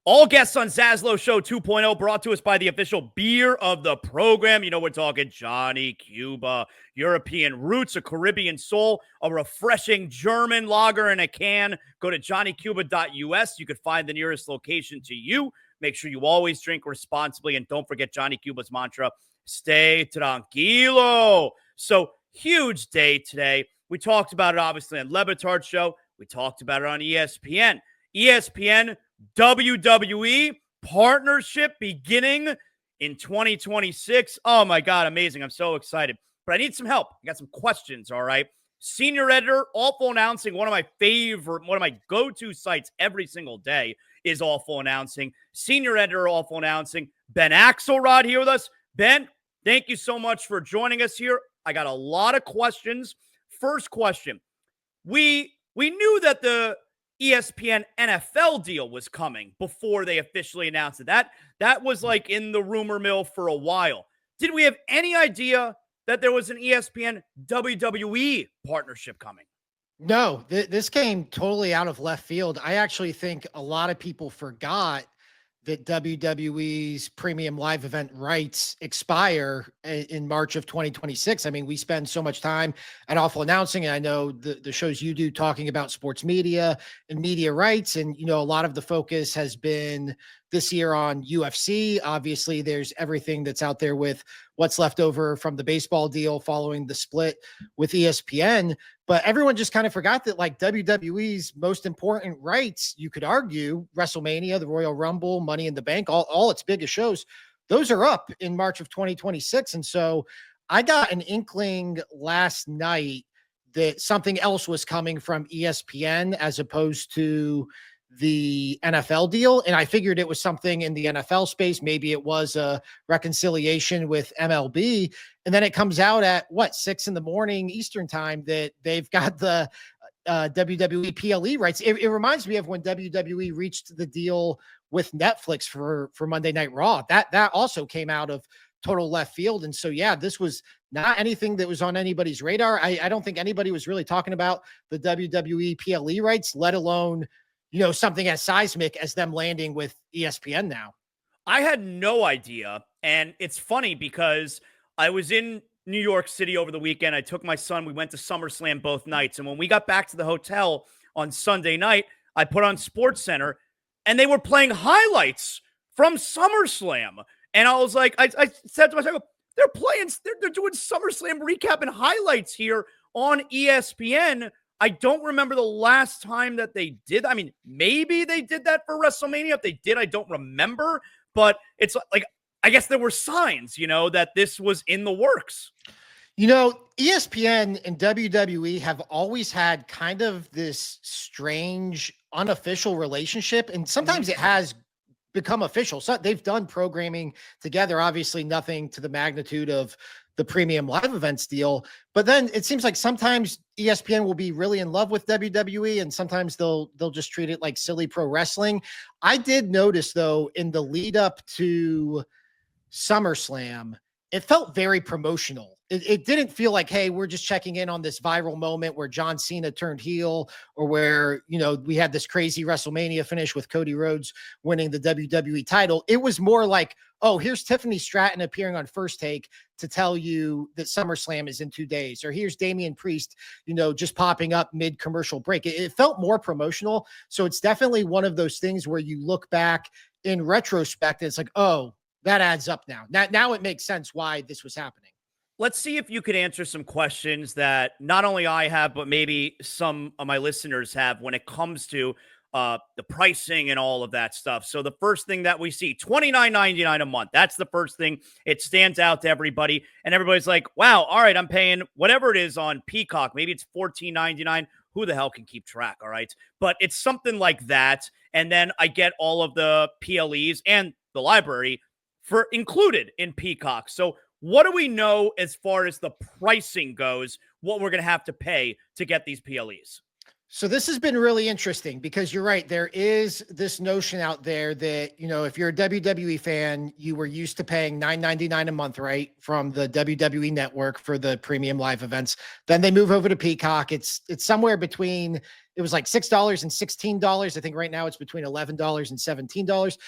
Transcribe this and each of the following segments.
All guests on ZASLOW Show 2.0 brought to us by the official beer of the program. You know, we're talking Johnny Cuba, European roots, a Caribbean soul, a refreshing German lager in a can. Go to johnnycuba.us. You can find the nearest location to you. Make sure you always drink responsibly. And don't forget Johnny Cuba's mantra, stay tranquilo. So, huge day today. We talked about it, obviously, on Levitard's show. We talked about it on ESPN. ESPN WWE partnership beginning in 2026. Oh my God, amazing. I'm so excited. But I need some help. I got some questions, all right? Senior editor, Awful Announcing, one of my go-to sites every single day is Awful Announcing. Senior editor, Awful Announcing, Ben Axelrod here with us. Ben, thank you so much for joining us here. I got a lot of questions. First question. We knew that the ESPN NFL deal was coming before they officially announced it. That was like in the rumor mill for a while. Did we have any idea that there was an ESPN WWE partnership coming? No, this came totally out of left field. I actually think a lot of people forgot that WWE's premium live event rights expire in March of 2026. I mean, we spend so much time at Awful Announcing, and I know the shows you do talking about sports media and media rights. And, you know, a lot of the focus has been this year on UFC. Obviously, there's everything that's out there with what's left over from the baseball deal following the split with ESPN. But everyone just kind of forgot that, like, WWE's most important rights, you could argue, WrestleMania, the Royal Rumble, Money in the Bank, all its biggest shows, those are up in March of 2026. And so I got an inkling last night that something else was coming from ESPN as opposed to the NFL deal. And I figured it was something in the NFL space. Maybe it was a reconciliation with MLB. And then it comes out at 6 a.m. Eastern time that they've got the WWE PLE rights. It reminds me of when WWE reached the deal with Netflix for Monday Night Raw. That also came out of total left field. And so, yeah, this was not anything that was on anybody's radar. I don't think anybody was really talking about the WWE PLE rights, let alone, you know, something as seismic as them landing with ESPN now. I had no idea. And it's funny because I was in New York City over the weekend. I took my son. We went to SummerSlam both nights. And when we got back to the hotel on Sunday night, I put on SportsCenter and they were playing highlights from SummerSlam. And I was like, I said to myself, they're doing SummerSlam recap and highlights here on ESPN. I don't remember the last time that they did. I mean, maybe they did that for WrestleMania. If they did, I don't remember. But it's like, I guess there were signs, you know, that this was in the works. You know, ESPN and WWE have always had kind of this strange, unofficial relationship. And sometimes it has become official. So they've done programming together, obviously nothing to the magnitude of the premium live events deal. But then it seems like sometimes ESPN will be really in love with WWE and sometimes they'll just treat it like silly pro wrestling. I did notice, though, in the lead up to SummerSlam, it felt very promotional. It didn't feel like, hey, we're just checking in on this viral moment where John Cena turned heel or where, you know, we had this crazy WrestleMania finish with Cody Rhodes winning the WWE title. It was more like, oh, here's Tiffany Stratton appearing on First Take to tell you that SummerSlam is in 2 days. Or here's Damian Priest, you know, just popping up mid-commercial break. It felt more promotional. So it's definitely one of those things where you look back in retrospect, and it's like, oh, that adds up now. Now it makes sense why this was happening. Let's see if you could answer some questions that not only I have, but maybe some of my listeners have when it comes to the pricing and all of that stuff. So the first thing that we see, $29.99 a month. That's the first thing. It stands out to everybody. And everybody's like, wow, all right, I'm paying whatever it is on Peacock. Maybe it's $14.99. Who the hell can keep track? All right. But it's something like that. And then I get all of the PLEs and the library for included in Peacock. So what do we know as far as the pricing goes, what we're going to have to pay to get these PLEs? So this has been really interesting because you're right. There is this notion out there that, you know, if you're a WWE fan, you were used to paying $9.99 a month, right, from the WWE network for the premium live events. Then they move over to Peacock. It's somewhere between It was like $6 and $16. I think right now it's between $11 and $17.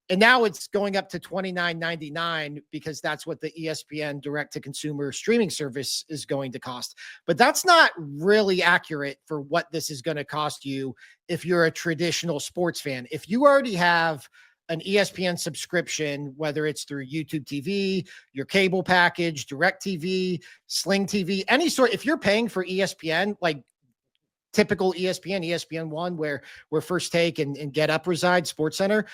And now it's going up to $29.99 because that's what the ESPN direct-to-consumer streaming service is going to cost. But that's not really accurate for what this is going to cost you if you're a traditional sports fan. If you already have an ESPN subscription, whether it's through YouTube TV, your cable package, DirecTV, Sling TV, any sort, if you're paying for ESPN, like typical ESPN, ESPN1, where First Take and Get Up reside, SportsCenter,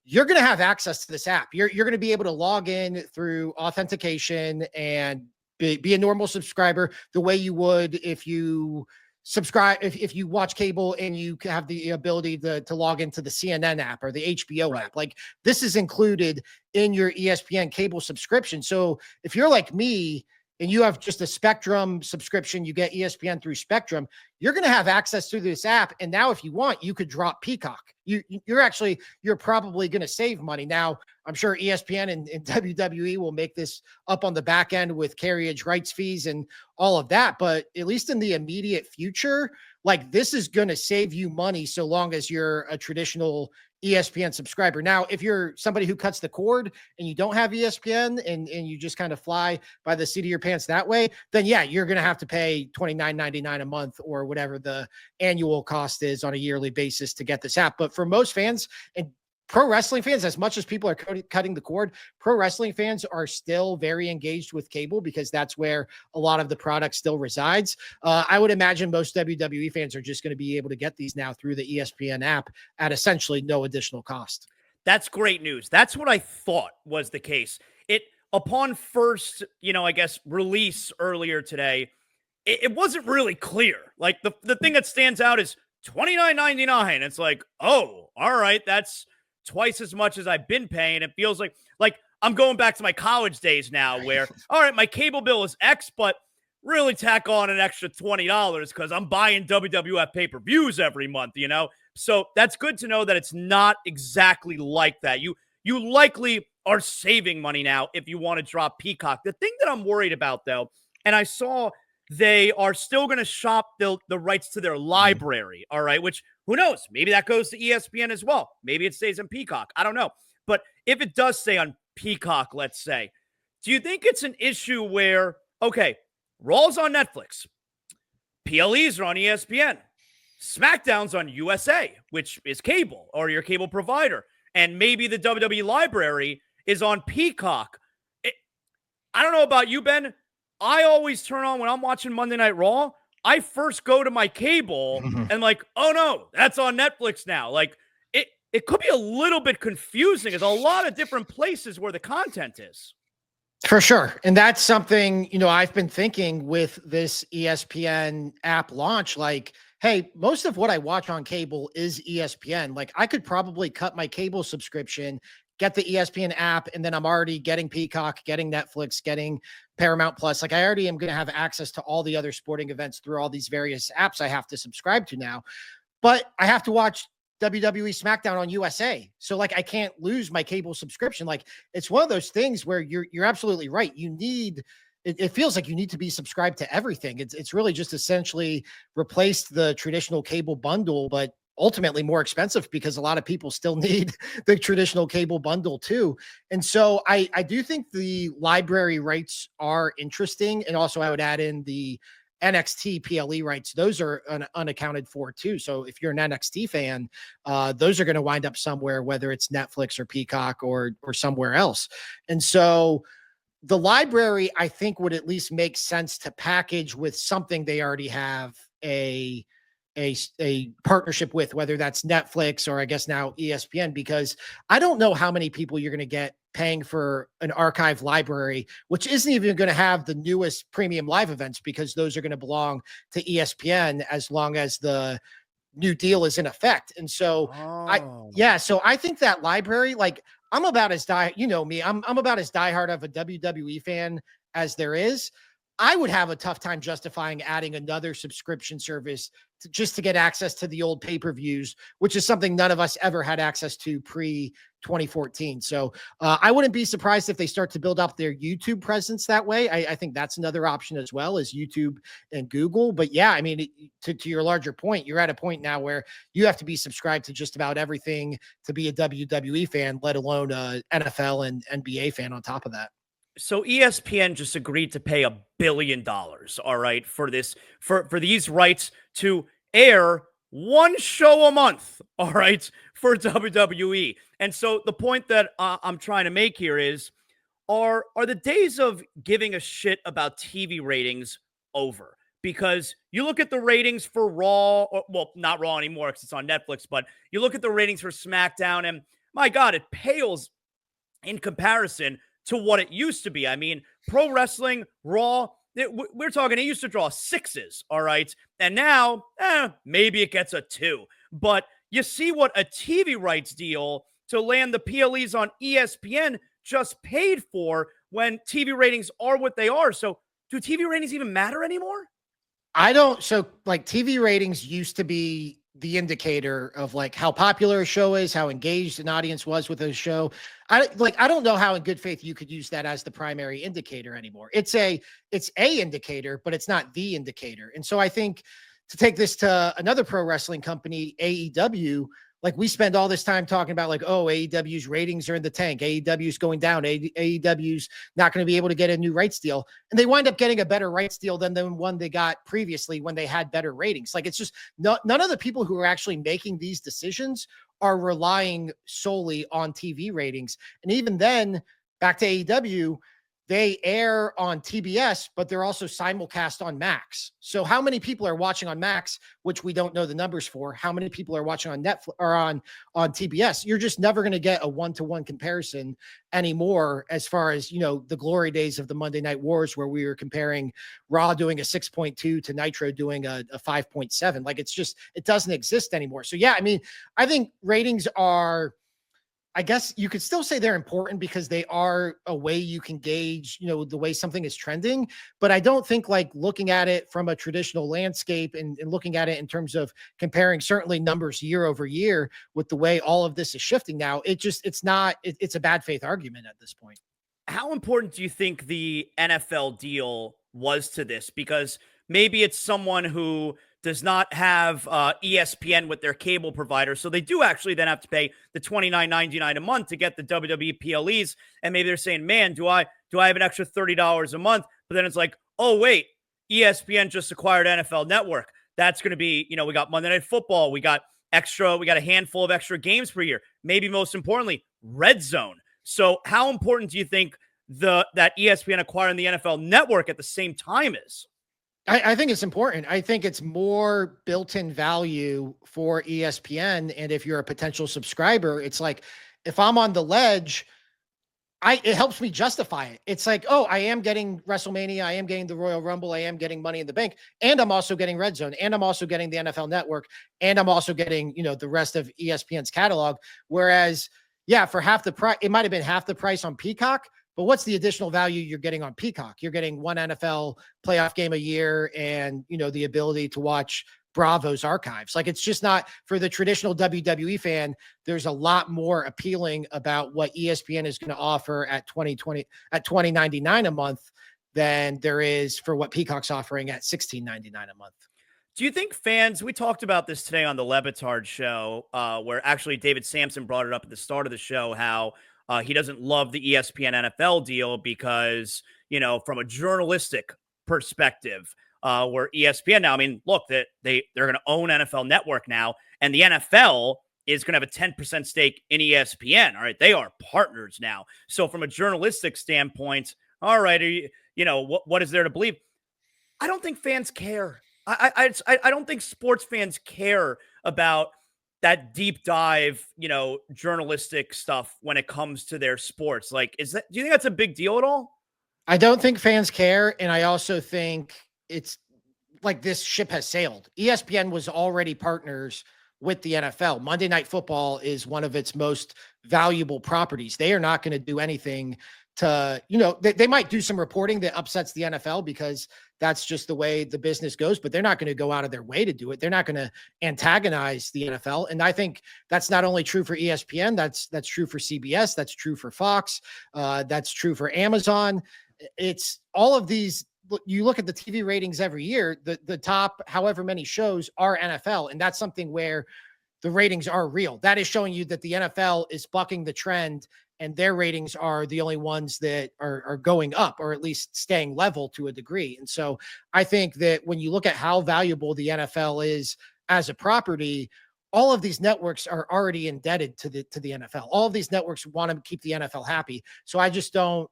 you're going to have access to this app. You're going to be able to log in through authentication and be a normal subscriber the way you would if you subscribe, if you watch cable and you have the ability to log into the CNN app or the HBO app. Like, this is included in your ESPN cable subscription. So if you're like me and you have just a Spectrum subscription, you get ESPN through Spectrum, you're going to have access through this app. And now if you want, you could drop Peacock. You're probably going to save money. Now, I'm sure ESPN and WWE will make this up on the back end with carriage rights fees and all of that. But at least in the immediate future, like, this is going to save you money so long as you're a traditional ESPN subscriber. Now, if you're somebody who cuts the cord and you don't have ESPN and you just kind of fly by the seat of your pants that way, then yeah, you're going to have to pay $29.99 a month or whatever the annual cost is on a yearly basis to get this app. But for most fans and pro wrestling fans, as much as people are cutting the cord, pro wrestling fans are still very engaged with cable because that's where a lot of the product still resides. I would imagine most WWE fans are just going to be able to get these now through the ESPN app at essentially no additional cost. That's great news. That's what I thought was the case. Upon first, I guess, release earlier today, it wasn't really clear. Like, the thing that stands out is $29.99. It's like, oh, all right, that's twice as much as I've been paying. It feels like I'm going back to my college days now where, all right, my cable bill is X, but really tack on an extra $20 because I'm buying WWF pay-per-views every month, So that's good to know that it's not exactly like that. You likely are saving money now if you want to drop Peacock. The thing that I'm worried about, though, and I saw they are still going to shop the rights to their library, all right, which, who knows? Maybe that goes to ESPN as well. Maybe it stays on Peacock. I don't know. But if it does stay on Peacock, let's say, do you think it's an issue where, okay, Raw's on Netflix, PLEs are on ESPN, SmackDown's on USA, which is cable or your cable provider, and maybe the WWE library is on Peacock? I don't know about you, Ben. I always turn on, when I'm watching Monday Night Raw, I first go to my cable and like, oh no, that's on Netflix now. Like, it could be a little bit confusing. There's a lot of different places where the content is. For sure. And that's something, I've been thinking with this ESPN app launch, like, hey, most of what I watch on cable is ESPN. Like, I could probably cut my cable subscription, get the ESPN app, and then I'm already getting Peacock, getting Netflix, getting Paramount Plus. Like, I already am going to have access to all the other sporting events through all these various apps I have to subscribe to now. But I have to watch WWE SmackDown on USA. So like, I can't lose my cable subscription. Like, it's one of those things where you're absolutely right. It feels like you need to be subscribed to everything. It's really just essentially replaced the traditional cable bundle, but ultimately more expensive because a lot of people still need the traditional cable bundle too. And so I do think the library rights are interesting. And also I would add in the NXT PLE rights. Those are unaccounted for too. So if you're an NXT fan, those are going to wind up somewhere, whether it's Netflix or Peacock or somewhere else. And so the library, I think, would at least make sense to package with something they already have a partnership with, whether that's Netflix or I guess now ESPN, because I don't know how many people you're going to get paying for an archive library, which isn't even going to have the newest premium live events because those are going to belong to ESPN as long as the new deal is in effect. And so so I think that library, like, I'm about as I'm about as diehard of a WWE fan as there is. I would have a tough time justifying adding another subscription service just to get access to the old pay-per-views, which is something none of us ever had access to pre 2014. So I wouldn't be surprised if they start to build up their YouTube presence that way. I think that's another option as well as YouTube and Google. But yeah, I mean, to your larger point, you're at a point now where you have to be subscribed to just about everything to be a WWE fan, let alone a NFL and NBA fan on top of that. So ESPN just agreed to pay $1 billion, all right, for this, for these rights to air one show a month, all right, for WWE. And so the point that I'm trying to make here is, are the days of giving a shit about TV ratings over? Because you look at the ratings for Raw, or, well, not Raw anymore because it's on Netflix, but you look at the ratings for SmackDown, and my God, it pales in comparison to what it used to be. I mean, pro wrestling, Raw, we're talking, it used to draw sixes, all right? And now, maybe it gets a 2. But you see what a TV rights deal to land the PLEs on ESPN just paid for when TV ratings are what they are. So do TV ratings even matter anymore? I don't. So like TV ratings used to be the indicator of like how popular a show is, how engaged an audience was with a show. I don't know how in good faith you could use that as the primary indicator anymore. It's a indicator, but it's not the indicator. And so I think to take this to another pro wrestling company, AEW, like we spend all this time talking about like, oh, AEW's ratings are in the tank. AEW's going down. AEW's not going to be able to get a new rights deal. And they wind up getting a better rights deal than the one they got previously when they had better ratings. Like it's just none of the people who are actually making these decisions are relying solely on TV ratings. And even then, back to AEW, they air on TBS, but they're also simulcast on Max. So how many people are watching on Max, which we don't know the numbers for? How many people are watching on Netflix or on TBS? You're just never going to get a one-to-one comparison anymore as far as, you know, the glory days of the Monday Night Wars where we were comparing Raw doing a 6.2 to Nitro doing a 5.7. Like it's just, it doesn't exist anymore. So yeah, I mean, I think ratings are, I guess you could still say they're important because they are a way you can gauge, you know, the way something is trending. But I don't think like looking at it from a traditional landscape and looking at it in terms of comparing certainly numbers year over year with the way all of this is shifting now, it's a bad faith argument at this point. How important do you think the NFL deal was to this? Because maybe it's someone who does not have ESPN with their cable provider. So they do actually then have to pay the $29.99 a month to get the WWE PLEs. And maybe they're saying, man, do I have an extra $30 a month? But then it's like, oh, wait, ESPN just acquired NFL Network. That's going to be, you know, we got Monday Night Football. We got a handful of extra games per year. Maybe most importantly, Red Zone. So how important do you think that ESPN acquiring the NFL Network at the same time is? I think it's important. I think it's more built-in value for ESPN. And if you're a potential subscriber, it's like, if I'm on the ledge, it helps me justify it. It's like, oh, I am getting WrestleMania. I am getting the Royal Rumble. I am getting Money in the Bank. And I'm also getting Red Zone. And I'm also getting the NFL Network. And I'm also getting, you know, the rest of ESPN's catalog. Whereas, yeah, for half the price, it might have been half the price on Peacock. But what's the additional value you're getting on Peacock? You're getting one NFL playoff game a year and, you know, the ability to watch Bravo's archives. Like it's just not for the traditional WWE fan. There's a lot more appealing about what ESPN is going to offer at $20.99 a month than there is for what Peacock's offering at $16.99 a month. Do you think fans, we talked about this today on the Levitard show, where actually David Sampson brought it up at the start of the show, how he doesn't love the ESPN NFL deal because, you know, from a journalistic perspective, where ESPN now, I mean, look, they're going to own NFL Network now, and the NFL is going to have a 10% stake in ESPN. All right, they are partners now. So from a journalistic standpoint, all right, you know, what is there to believe? I don't think fans care. I don't think sports fans care about that deep dive, you know, journalistic stuff when it comes to their sports. Like, do you think that's a big deal at all? I don't think fans care. And I also think it's like this ship has sailed. ESPN was already partners with the NFL. Monday Night Football is one of its most valuable properties. They are not going to do anything to, you know, they might do some reporting that upsets the NFL because that's just the way the business goes, but they're not going to go out of their way to do it. They're not going to antagonize the NFL. And I think that's not only true for ESPN, that's true for CBS, that's true for Fox, that's true for Amazon. It's all of these. You look at the TV ratings every year, the top however many shows are NFL. And that's something where the ratings are real. That is showing you that the NFL is bucking the trend and their ratings are the only ones that are going up or at least staying level to a degree. And so I think that when you look at how valuable the NFL is as a property, all of these networks are already indebted to the NFL. All of these networks want to keep the NFL happy. So I just don't,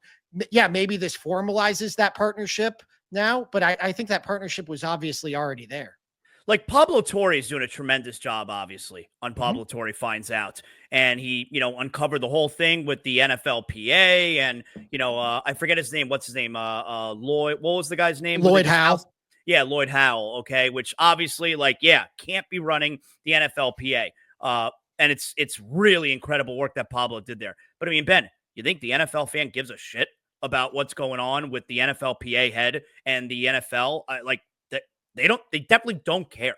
maybe this formalizes that partnership now, but I think that partnership was obviously already there. Like Pablo Torre is doing a tremendous job, obviously, on Pablo Torre Finds Out. And he, uncovered the whole thing with the NFLPA and, I forget his name. What's his name? Lloyd. What was the guy's name? Lloyd Howe. Yeah, Lloyd Howe. Okay. Which obviously, can't be running the NFLPA. And it's really incredible work that Pablo did there. But I mean, Ben, you think the NFL fan gives a shit about what's going on with the NFLPA head and the NFL? They definitely don't care.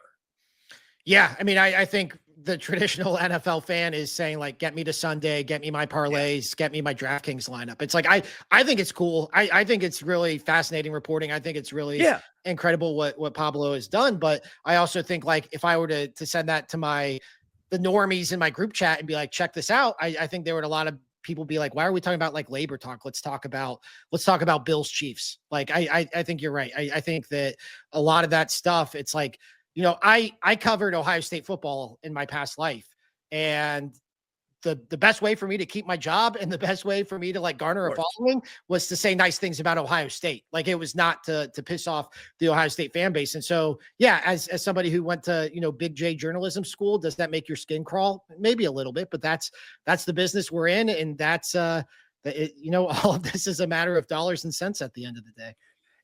Yeah. I mean, I think the traditional NFL fan is saying get me to Sunday, get me my parlays, get me my DraftKings lineup. It's I think it's cool. I think it's really fascinating reporting. I think it's really incredible what Pablo has done. But I also think if I were to send that to the normies in my group chat and be like, check this out. I think there would a lot of people be like, why are we talking about labor talk? Let's talk about Bills Chiefs. I think you're right. I think that a lot of that stuff, it's I covered Ohio State football in my past life, and the best way for me to keep my job and the best way for me to garner a following was to say nice things about Ohio State. It was not to piss off the Ohio State fan base. And so, as somebody who went to, Big J journalism school, does that make your skin crawl? Maybe a little bit, but that's the business we're in. And that's, all of this is a matter of dollars and cents at the end of the day.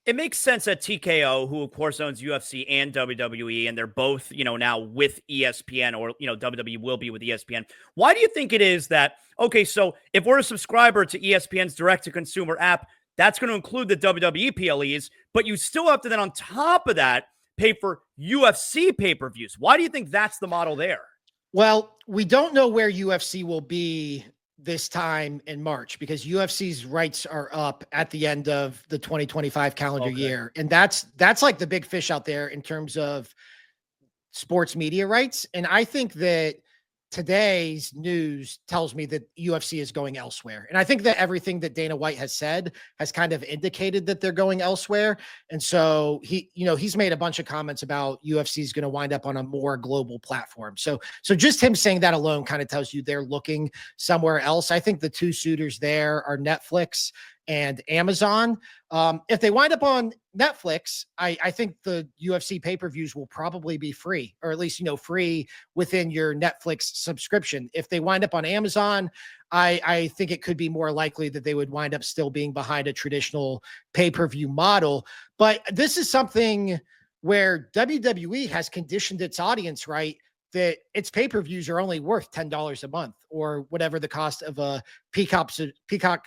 It makes sense that TKO, who of course owns UFC and WWE, and they're both, now with ESPN, or, WWE will be with ESPN. Why do you think it is that, okay, so if we're a subscriber to ESPN's direct-to-consumer app, that's going to include the WWE PLEs, but you still have to then on top of that pay for UFC pay-per-views. Why do you think that's the model there? Well, we don't know where UFC will be this time in March because UFC's rights are up at the end of the 2025 calendar year. And that's the big fish out there in terms of sports media rights. And I think that today's news tells me that UFC is going elsewhere. And I think that everything that Dana White has said has kind of indicated that they're going elsewhere. And so he's made a bunch of comments about UFC is going to wind up on a more global platform. So just him saying that alone kind of tells you they're looking somewhere else. I think the two suitors there are Netflix and Amazon. If they wind up on Netflix, I think the UFC pay-per-views will probably be free, or at least, free within your Netflix subscription. If they wind up on Amazon, I think it could be more likely that they would wind up still being behind a traditional pay-per-view model. But this is something where WWE has conditioned its audience, right, that its pay-per-views are only worth $10 a month or whatever the cost of a Peacock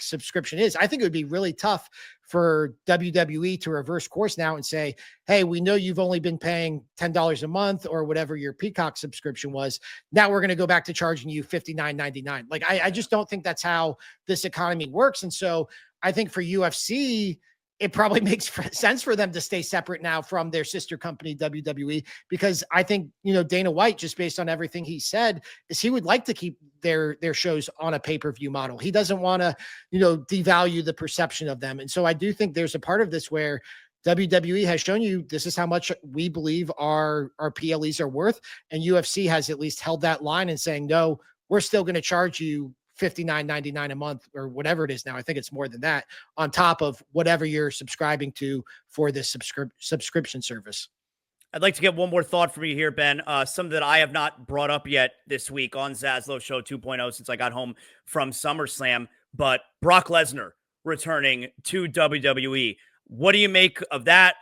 subscription is. I think it would be really tough for WWE to reverse course now and say, hey, we know you've only been paying $10 a month or whatever your Peacock subscription was. Now we're going to go back to charging you $59.99. I just don't think that's how this economy works. And so I think for UFC, it probably makes sense for them to stay separate now from their sister company, WWE, because I think, Dana White, just based on everything he said, is he would like to keep their shows on a pay-per-view model. He doesn't want to, devalue the perception of them. And so I do think there's a part of this where WWE has shown you this is how much we believe our PLEs are worth. And UFC has at least held that line and saying, no, we're still going to charge you $59.99 a month or whatever it is now. I think it's more than that on top of whatever you're subscribing to for this subscription service. I'd like to get one more thought from you here, Ben. Something that I have not brought up yet this week on ZASLOW Show 2.0 since I got home from SummerSlam, but Brock Lesnar returning to WWE. What do you make of that?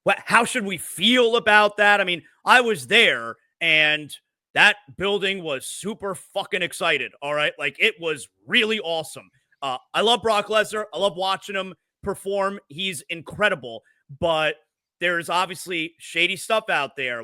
How should we feel about that? I mean, I was there and that building was super fucking excited. All right. It was really awesome. I love Brock Lesnar. I love watching him perform. He's incredible, but there's obviously shady stuff out there.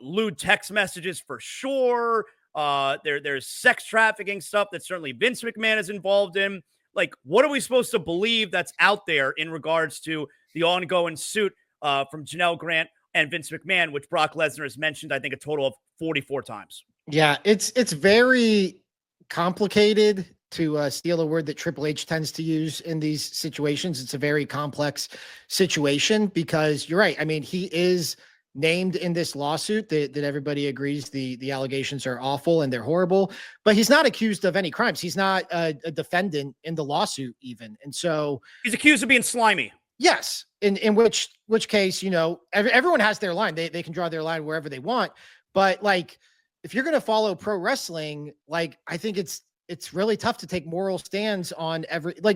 Lewd text messages for sure. There's sex trafficking stuff that certainly Vince McMahon is involved in. Like, what are we supposed to believe that's out there in regards to the ongoing suit from Janelle Grant and Vince McMahon, which Brock Lesnar has mentioned, I think, a total of 44 times? Yeah, it's very complicated, to steal a word that Triple H tends to use in these situations. It's a very complex situation because you're right. I mean, he is named in this lawsuit that everybody agrees the allegations are awful and they're horrible, but he's not accused of any crimes. He's not a defendant in the lawsuit even. And so he's accused of being slimy. Yes. In which case, everyone has their line. They can draw their line wherever they want. But like, if you're going to follow pro wrestling, like, I think it's really tough to take moral stands on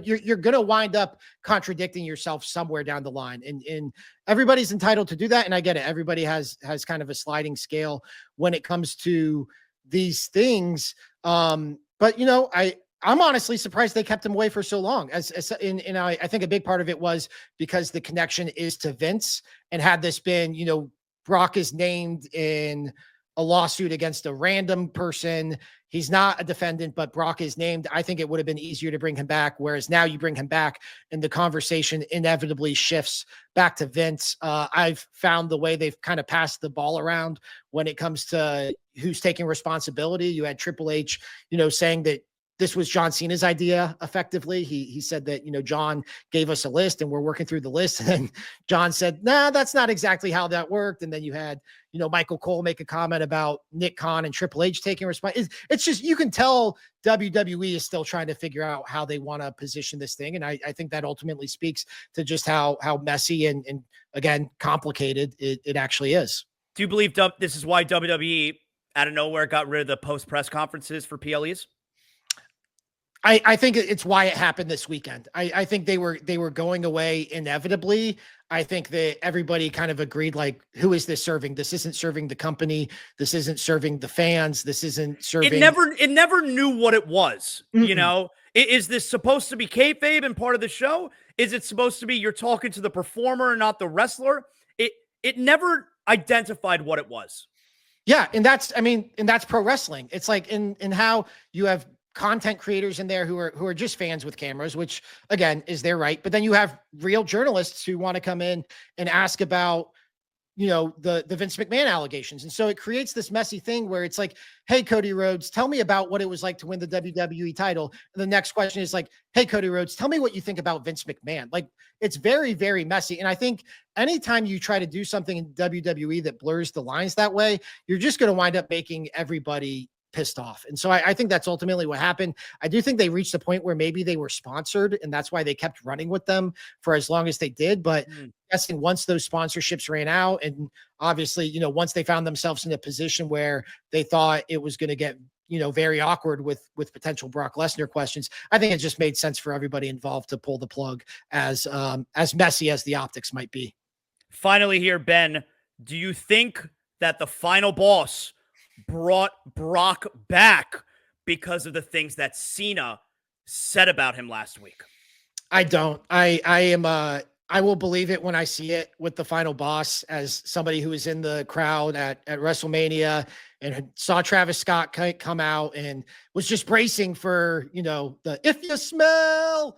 you're going to wind up contradicting yourself somewhere down the line, and everybody's entitled to do that. And I get it. Everybody has kind of a sliding scale when it comes to these things. But I'm honestly surprised they kept him away for so long. I think a big part of it was because the connection is to Vince, and had this been, Brock is named in a lawsuit against a random person, he's not a defendant, but Brock is named, I think it would have been easier to bring him back. Whereas now you bring him back and the conversation inevitably shifts back to Vince. I've found the way they've kind of passed the ball around when it comes to who's taking responsibility. You had Triple H, saying that this was John Cena's idea. Effectively, he said that, John gave us a list and we're working through the list. And then John said, nah, that's not exactly how that worked. And then you had, Michael Cole make a comment about Nick Khan and Triple H taking response. It's just, you can tell WWE is still trying to figure out how they want to position this thing. And I think that ultimately speaks to just how messy and again, complicated it actually is. Do you believe this is why WWE out of nowhere got rid of the post press conferences for PLEs? I think it's why it happened this weekend. I think they were going away inevitably. I think that everybody kind of agreed, like, who is this serving? This isn't serving the company. This isn't serving the fans. This isn't serving. It never knew what it was. Mm-mm. Is this supposed to be kayfabe and part of the show? Is it supposed to be you're talking to the performer and not the wrestler? It never identified what it was. Yeah, and that's pro wrestling. It's like in how you have content creators in there who are just fans with cameras, which again is their right. But then you have real journalists who want to come in and ask about, the Vince McMahon allegations. And so it creates this messy thing where it's like, hey, Cody Rhodes, tell me about what it was like to win the WWE title. And the next question is like, hey, Cody Rhodes, tell me what you think about Vince McMahon. Like, it's very, very messy. And I think anytime you try to do something in WWE that blurs the lines that way, you're just going to wind up making everybody pissed off. And so I think that's ultimately what happened. I do think they reached a point where maybe they were sponsored and that's why they kept running with them for as long as they did. But guessing once those sponsorships ran out, and obviously, once they found themselves in a position where they thought it was going to get, very awkward with potential Brock Lesnar questions, I think it just made sense for everybody involved to pull the plug, as messy as the optics might be. Finally here, Ben, do you think that the final boss brought Brock back because of the things that Cena said about him last week? I don't. I will believe it when I see it with the final boss, as somebody who was in the crowd at WrestleMania and saw Travis Scott come out and was just bracing for, the if you smell.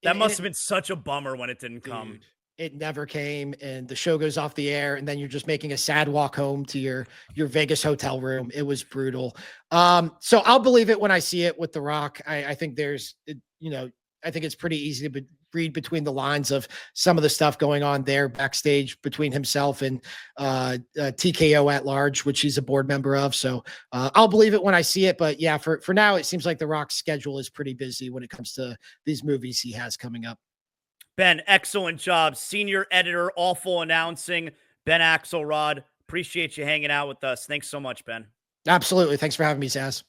That must have been such a bummer when it didn't come. It never came, and the show goes off the air, and then you're just making a sad walk home to your Vegas hotel room. It was brutal. So I'll believe it when I see it with The Rock. I think I think it's pretty easy to read between the lines of some of the stuff going on there backstage between himself and TKO at large, which he's a board member of. So I'll believe it when I see it. But yeah, for now, it seems like The Rock's schedule is pretty busy when it comes to these movies he has coming up. Ben, excellent job. Senior editor, awful announcing, Ben Axelrod. Appreciate you hanging out with us. Thanks so much, Ben. Absolutely. Thanks for having me, Zaz.